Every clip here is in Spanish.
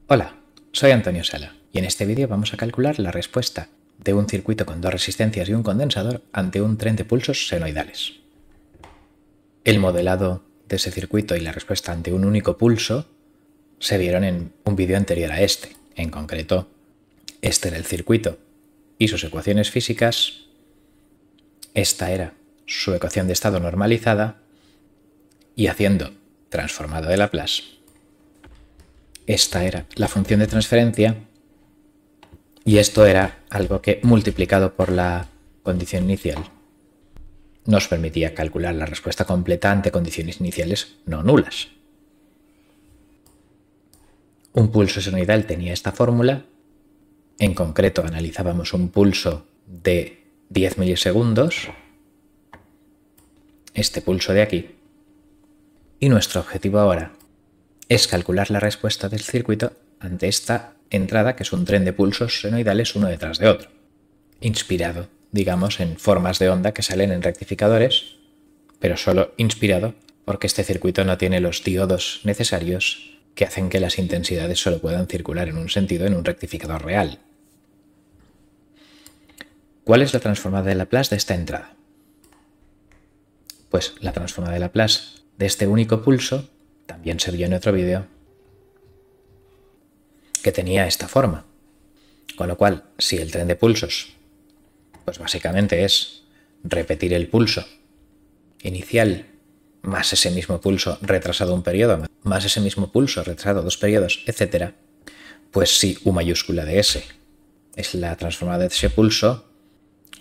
Hola, soy Antonio Sala y en este vídeo vamos a calcular la respuesta de un circuito con dos resistencias y un condensador ante un tren de pulsos senoidales. El modelado de ese circuito y la respuesta ante un único pulso se vieron en un vídeo anterior a este. En concreto, este era el circuito y sus ecuaciones físicas, esta era su ecuación de estado normalizada y haciendo transformado de Laplace, esta era la función de transferencia y esto era algo que, multiplicado por la condición inicial, nos permitía calcular la respuesta completa ante condiciones iniciales no nulas. Un pulso senoidal tenía esta fórmula. En concreto, analizábamos un pulso de 10 milisegundos, este pulso de aquí, y nuestro objetivo ahora es calcular la respuesta del circuito ante esta entrada, que es un tren de pulsos senoidales uno detrás de otro, inspirado, digamos, en formas de onda que salen en rectificadores, pero solo inspirado porque este circuito no tiene los diodos necesarios que hacen que las intensidades solo puedan circular en un sentido en un rectificador real. ¿Cuál es la transformada de Laplace de esta entrada? Pues la transformada de Laplace de este único pulso también se vio en otro vídeo, que tenía esta forma. Con lo cual, si el tren de pulsos, pues básicamente es repetir el pulso inicial más ese mismo pulso retrasado un periodo, más ese mismo pulso retrasado dos periodos, etc., pues si U mayúscula de S es la transformada de ese pulso,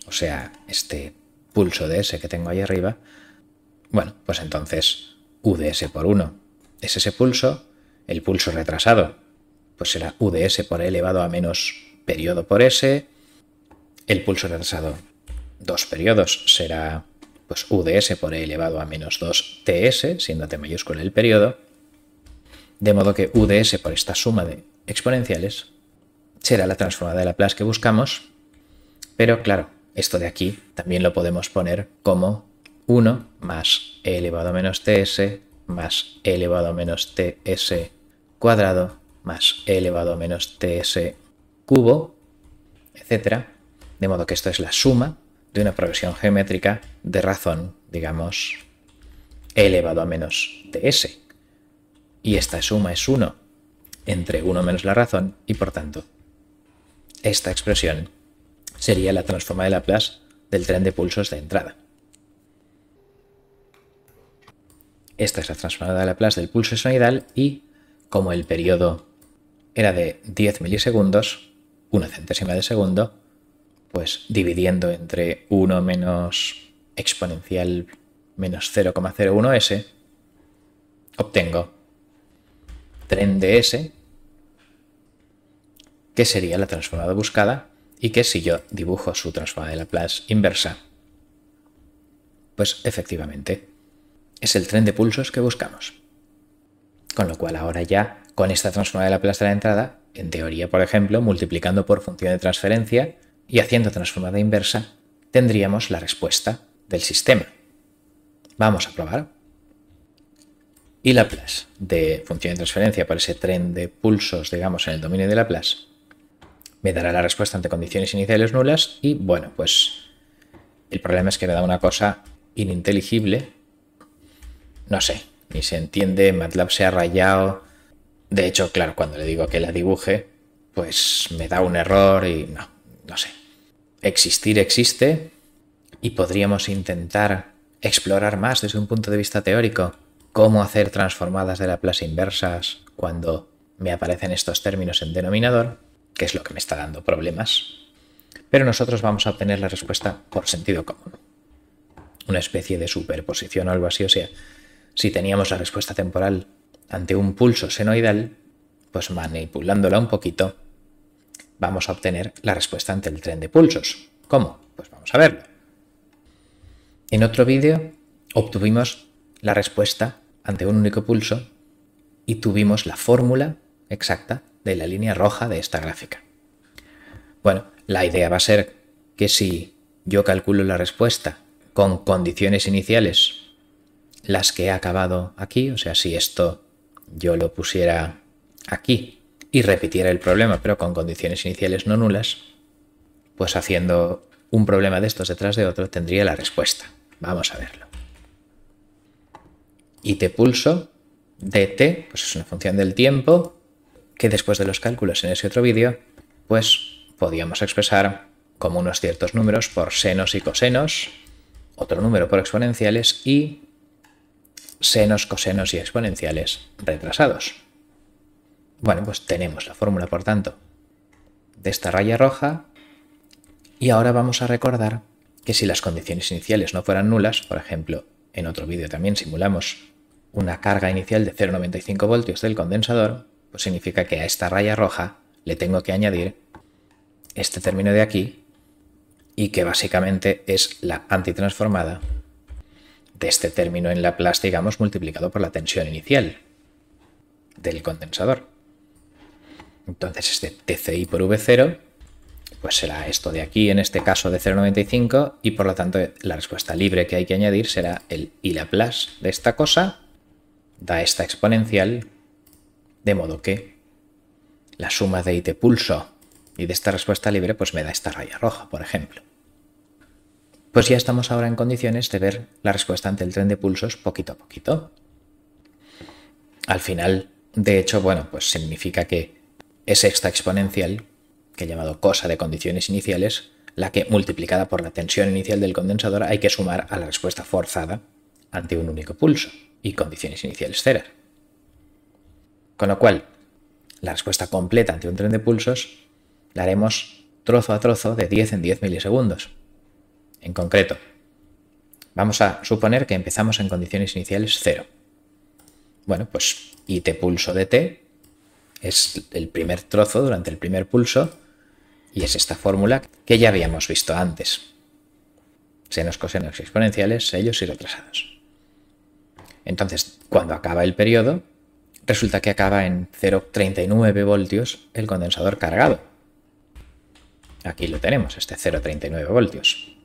o sea, este pulso de S que tengo ahí arriba, bueno, pues entonces U de S por 1 es ese pulso, el pulso retrasado pues será U de S por E elevado a menos periodo por S, el pulso retrasado dos periodos será pues U de S por E elevado a menos 2TS, siendo T mayúscula el periodo, de modo que U de S por esta suma de exponenciales será la transformada de Laplace que buscamos, pero claro, esto de aquí también lo podemos poner como 1 más E elevado a menos TS más E elevado a menos TS cuadrado más E elevado a menos TS cubo, etc. De modo que esto es la suma de una progresión geométrica de razón, digamos, E elevado a menos TS. Y esta suma es 1 entre 1 menos la razón y, por tanto, esta expresión sería la transformada de Laplace del tren de pulsos de entrada. Esta es la transformada de Laplace del pulso senoidal y, como el periodo era de 10 milisegundos, 1 centésima de segundo, pues dividiendo entre 1 menos exponencial menos 0,01s, obtengo tren de S, que sería la transformada buscada y que si yo dibujo su transformada de Laplace inversa, pues efectivamente es el tren de pulsos que buscamos. Con lo cual ahora ya con esta transformada de Laplace de la entrada, en teoría, por ejemplo, multiplicando por función de transferencia y haciendo transformada inversa, tendríamos la respuesta del sistema. Vamos a probar. Y Laplace de función de transferencia por ese tren de pulsos, digamos, en el dominio de Laplace, me dará la respuesta ante condiciones iniciales nulas y, bueno, pues el problema es que me da una cosa ininteligible. No sé, ni se entiende, MATLAB se ha rayado. De hecho, claro, cuando le digo que la dibuje, pues me da un error y no sé. Existir existe y podríamos intentar explorar más desde un punto de vista teórico cómo hacer transformadas de Laplace inversas cuando me aparecen estos términos en denominador, que es lo que me está dando problemas. Pero nosotros vamos a obtener la respuesta por sentido común. Una especie de superposición o algo así, o sea, si teníamos la respuesta temporal ante un pulso senoidal, pues manipulándola un poquito, vamos a obtener la respuesta ante el tren de pulsos. ¿Cómo? Pues vamos a verlo. En otro vídeo obtuvimos la respuesta ante un único pulso y tuvimos la fórmula exacta de la línea roja de esta gráfica. Bueno, la idea va a ser que si yo calculo la respuesta con condiciones iniciales, las que he acabado aquí, o sea, si esto yo lo pusiera aquí y repitiera el problema pero con condiciones iniciales no nulas, pues haciendo un problema de estos detrás de otro tendría la respuesta. Vamos a verlo. IT pulso dt, pues es una función del tiempo que después de los cálculos en ese otro vídeo, pues podíamos expresar como unos ciertos números por senos y cosenos, otro número por exponenciales y senos, cosenos y exponenciales retrasados. Bueno, pues tenemos la fórmula, por tanto, de esta raya roja y ahora vamos a recordar que si las condiciones iniciales no fueran nulas, por ejemplo, en otro vídeo también simulamos una carga inicial de 0,95 voltios del condensador, pues significa que a esta raya roja le tengo que añadir este término de aquí y que básicamente es la antitransformada de este término en Laplace, digamos, multiplicado por la tensión inicial del condensador. Entonces este TCI por V0 pues será esto de aquí, en este caso de 0,95, y por lo tanto la respuesta libre que hay que añadir será el I Laplace de esta cosa, da esta exponencial, de modo que la suma de IT pulso y de esta respuesta libre pues me da esta raya roja, por ejemplo. Pues ya estamos ahora en condiciones de ver la respuesta ante el tren de pulsos poquito a poquito. Al final, de hecho, bueno, pues significa que es esta exponencial, que he llamado cosa de condiciones iniciales, la que multiplicada por la tensión inicial del condensador hay que sumar a la respuesta forzada ante un único pulso y condiciones iniciales ceras. Con lo cual, la respuesta completa ante un tren de pulsos la haremos trozo a trozo de 10 en 10 milisegundos. En concreto, vamos a suponer que empezamos en condiciones iniciales 0. Bueno, pues IT pulso de t es el primer trozo durante el primer pulso y es esta fórmula que ya habíamos visto antes. Senos, cosenos y exponenciales, ellos y retrasados. Entonces, cuando acaba el periodo, resulta que acaba en 0,39 voltios el condensador cargado. Aquí lo tenemos, este 0,39 voltios.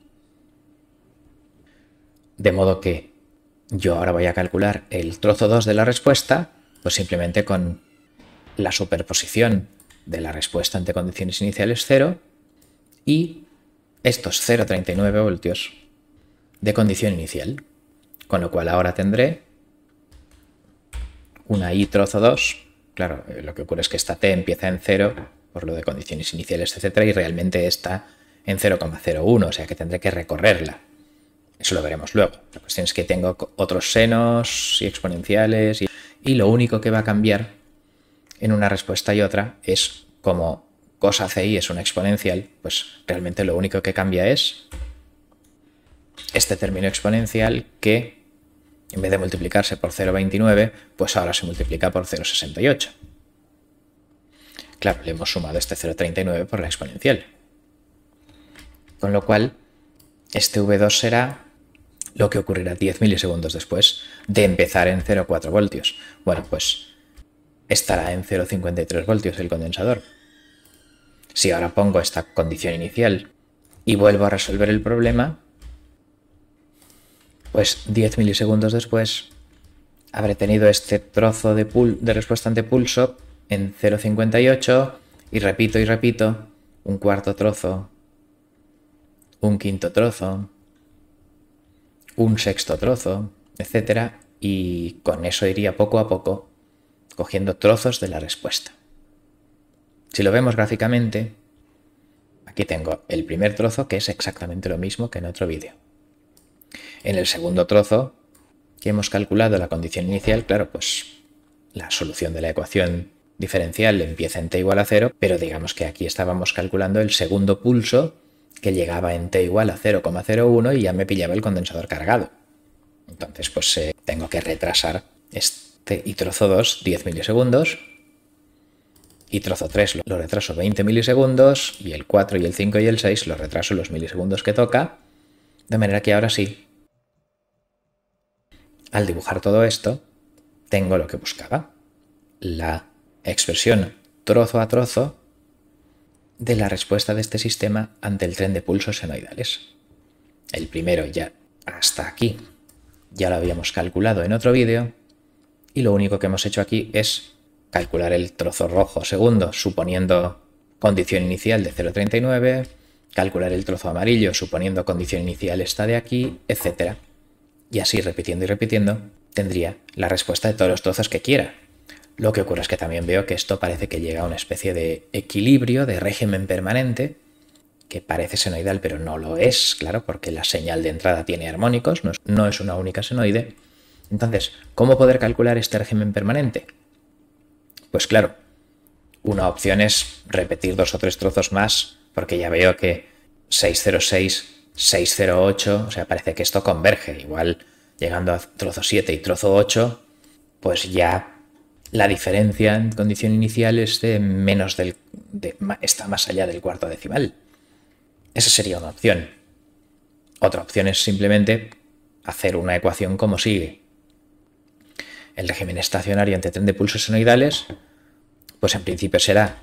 De modo que yo ahora voy a calcular el trozo 2 de la respuesta, pues simplemente con la superposición de la respuesta ante condiciones iniciales 0 y estos 0,39 voltios de condición inicial. Con lo cual ahora tendré una I trozo 2. Claro, lo que ocurre es que esta T empieza en 0 por lo de condiciones iniciales, etc. y realmente está en 0,01, o sea que tendré que recorrerla. Eso lo veremos luego. La cuestión es que tengo otros senos y exponenciales y lo único que va a cambiar en una respuesta y otra es como cosa CI es una exponencial, pues realmente lo único que cambia es este término exponencial que en vez de multiplicarse por 0,29, pues ahora se multiplica por 0,68. Claro, le hemos sumado este 0,39 por la exponencial. Con lo cual, este V2 será lo que ocurrirá 10 milisegundos después de empezar en 0,4 voltios. Bueno, pues estará en 0,53 voltios el condensador. Si ahora pongo esta condición inicial y vuelvo a resolver el problema, pues 10 milisegundos después habré tenido este trozo de respuesta ante pulso en 0,58 y repito, un cuarto trozo, un quinto trozo, un sexto trozo, etc. Y con eso iría poco a poco cogiendo trozos de la respuesta. Si lo vemos gráficamente, aquí tengo el primer trozo que es exactamente lo mismo que en otro vídeo. En el segundo trozo que hemos calculado la condición inicial, claro, pues la solución de la ecuación diferencial empieza en t igual a 0, pero digamos que aquí estábamos calculando el segundo pulso que llegaba en t igual a 0,01 y ya me pillaba el condensador cargado. Entonces, pues tengo que retrasar este y trozo 2 10 milisegundos y trozo 3 lo retraso 20 milisegundos y el 4 y el 5 y el 6 lo retraso los milisegundos que toca, de manera que ahora sí, al dibujar todo esto, tengo lo que buscaba, la expresión trozo a trozo de la respuesta de este sistema ante el tren de pulsos senoidales. El primero ya hasta aquí ya lo habíamos calculado en otro vídeo y lo único que hemos hecho aquí es calcular el trozo rojo segundo suponiendo condición inicial de 0,39, calcular el trozo amarillo suponiendo condición inicial esta de aquí, etc. Y así repitiendo y repitiendo tendría la respuesta de todos los trozos que quiera. Lo que ocurre es que también veo que esto parece que llega a una especie de equilibrio, de régimen permanente, que parece senoidal pero no lo es, claro, porque la señal de entrada tiene armónicos, no es una única senoide. Entonces, ¿cómo poder calcular este régimen permanente? Pues claro, una opción es repetir 2 o 3 trozos más, porque ya veo que 606, 608, o sea, parece que esto converge. Igual llegando a trozo 7 y trozo 8, pues ya la diferencia en condición inicial es de menos está más allá del cuarto decimal. Esa sería una opción. Otra opción es simplemente hacer una ecuación como sigue. El régimen estacionario ante tren de pulsos senoidales, pues en principio será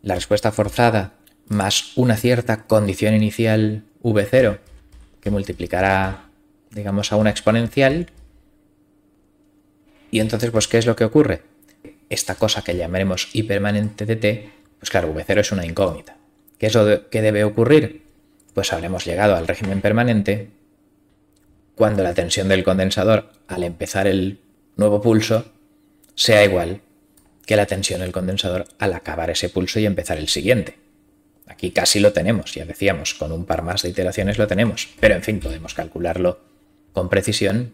la respuesta forzada más una cierta condición inicial V0 que multiplicará, digamos, a una exponencial. Y entonces, pues, ¿qué es lo que ocurre? Esta cosa que llamaremos hipermanente de t, pues claro, V0 es una incógnita. ¿Qué es lo que debe ocurrir? Pues habremos llegado al régimen permanente cuando la tensión del condensador al empezar el nuevo pulso sea igual que la tensión del condensador al acabar ese pulso y empezar el siguiente. Aquí casi lo tenemos, ya decíamos, con un par más de iteraciones lo tenemos, pero en fin, podemos calcularlo con precisión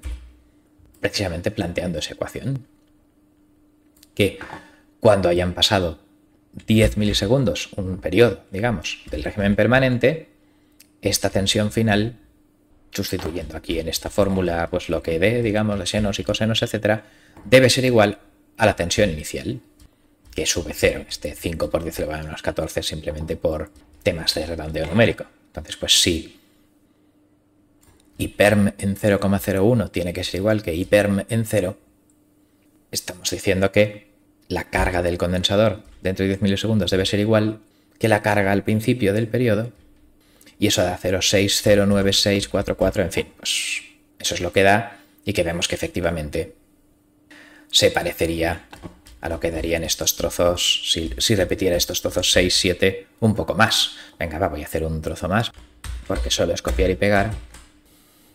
precisamente planteando esa ecuación. Que cuando hayan pasado 10 milisegundos, un periodo, digamos, del régimen permanente, esta tensión final, sustituyendo aquí en esta fórmula pues lo que dé, digamos, de senos y cosenos, etc., debe ser igual a la tensión inicial, que es V0, este 5 por 10 elevado a menos 14, simplemente por temas de redondeo numérico. Entonces, pues si hiperm en 0,01 tiene que ser igual que hiperm en 0, estamos diciendo que la carga del condensador dentro de 10 milisegundos debe ser igual que la carga al principio del periodo, y eso da 0,6, 0,96, 4,4, en fin, pues eso es lo que da, y que vemos que efectivamente se parecería a lo que darían estos trozos, si repitiera estos trozos 6, 7, un poco más. Venga, voy a hacer un trozo más, porque solo es copiar y pegar.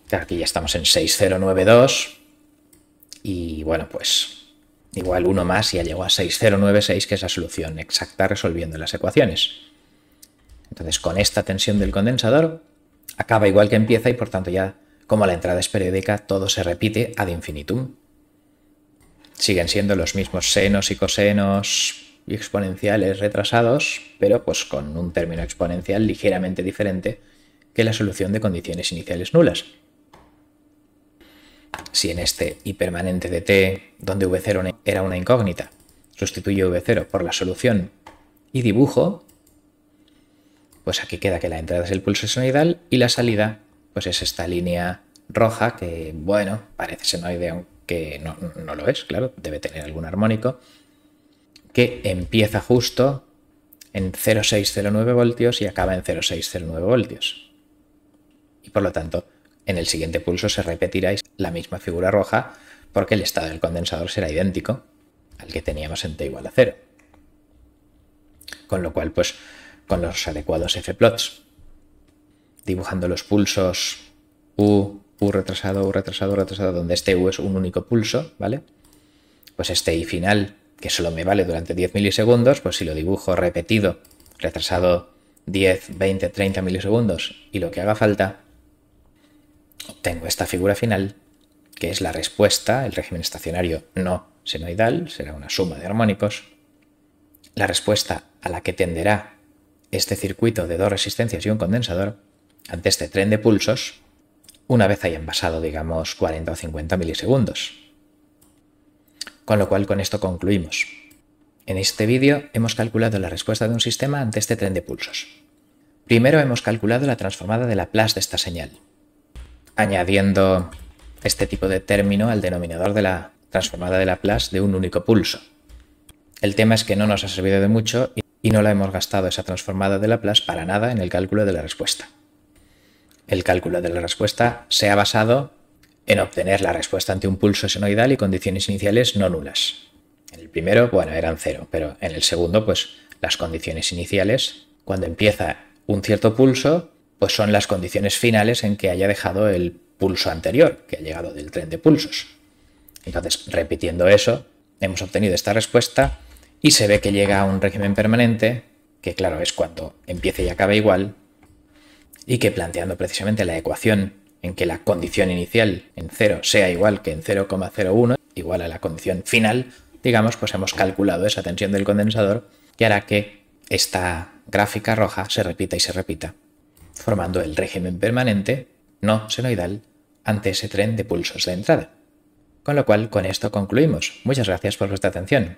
Claro, aquí ya estamos en 6,092, y bueno, pues igual uno más ya llegó a 6,096, que es la solución exacta resolviendo las ecuaciones. Entonces, con esta tensión del condensador, acaba igual que empieza y por tanto ya, como la entrada es periódica, todo se repite ad infinitum. Siguen siendo los mismos senos y cosenos y exponenciales retrasados, pero pues con un término exponencial ligeramente diferente que la solución de condiciones iniciales nulas. Si en este hipermanente de t, donde V0 era una incógnita, sustituyo V0 por la solución y dibujo, pues aquí queda que la entrada es el pulso senoidal y la salida pues es esta línea roja que, bueno, parece senoide, aunque no lo es, claro, debe tener algún armónico, que empieza justo en 0,609 voltios y acaba en 0,609 voltios. Y por lo tanto, en el siguiente pulso se repetirá la misma figura roja porque el estado del condensador será idéntico al que teníamos en t igual a 0. Con lo cual, pues, con los adecuados f-plots, dibujando los pulsos U retrasado, U retrasado, U retrasado, donde este U es un único pulso, ¿vale? Pues este I final, que solo me vale durante 10 milisegundos, pues si lo dibujo repetido, retrasado 10, 20, 30 milisegundos y lo que haga falta, obtengo esta figura final, que es la respuesta, el régimen estacionario no senoidal, será una suma de armónicos, la respuesta a la que tenderá este circuito de dos resistencias y un condensador ante este tren de pulsos una vez hayan pasado, digamos, 40 o 50 milisegundos. Con lo cual, con esto concluimos. En este vídeo hemos calculado la respuesta de un sistema ante este tren de pulsos. Primero hemos calculado la transformada de Laplace de esta señal, añadiendo este tipo de término al denominador de la transformada de Laplace de un único pulso. El tema es que no nos ha servido de mucho y no la hemos gastado esa transformada de Laplace para nada en el cálculo de la respuesta. El cálculo de la respuesta se ha basado en obtener la respuesta ante un pulso senoidal y condiciones iniciales no nulas. En el primero, bueno, eran 0, pero en el segundo, pues las condiciones iniciales, cuando empieza un cierto pulso, pues son las condiciones finales en que haya dejado el pulso anterior, que ha llegado del tren de pulsos. Entonces, repitiendo eso, hemos obtenido esta respuesta y se ve que llega a un régimen permanente, que claro, es cuando empiece y acabe igual, y que planteando precisamente la ecuación en que la condición inicial en 0 sea igual que en 0,01, igual a la condición final, digamos, pues hemos calculado esa tensión del condensador que hará que esta gráfica roja se repita y se repita, formando el régimen permanente no senoidal ante ese tren de pulsos de entrada. Con lo cual, con esto concluimos. Muchas gracias por vuestra atención.